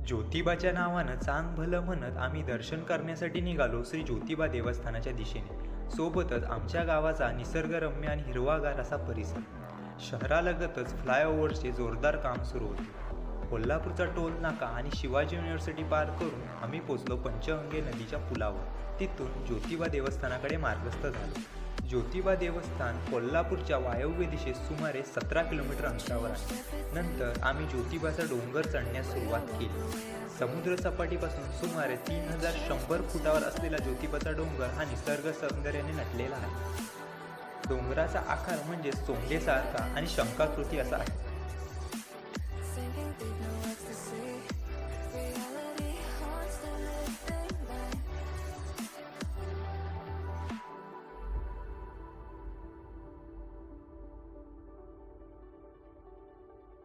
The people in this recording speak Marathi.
ज्योतिबाच्या नावानं चांग भलं म्हणत आम्ही दर्शन करण्यासाठी निघालो श्री ज्योतिबा देवस्थानाच्या दिशेने. सोबतच आमच्या गावाचा निसर्गरम्य आणि हिरवागार असा परिसर. शहरालगतच फ्लायओव्हरचे जोरदार काम सुरू होते. कोल्हापूरचा टोल नाका आणि शिवाजी युनिव्हर्सिटी पार करून आम्ही पोचलो पंचगंगे नदीच्या पुलावर. तिथून ज्योतिबा देवस्थानाकडे मार्गस्थ झालो. ज्योतिबा देवस्थान कोल्हापूरच्या वायव्य दिशेस सुमारे 17 किलोमीटर अंतरावर आहे. नंतर आम्ही ज्योतिबाचा डोंगर चढण्यास सुरुवात केली. समुद्र सपाटीपासून सुमारे 3100 फुटावर असलेला ज्योतिबाचा डोंगर हा निसर्ग सौंदर्याने नटलेला आहे. डोंगराचा आकार म्हणजे सोंगेसारखा आणि शंखाकृती असा आहे.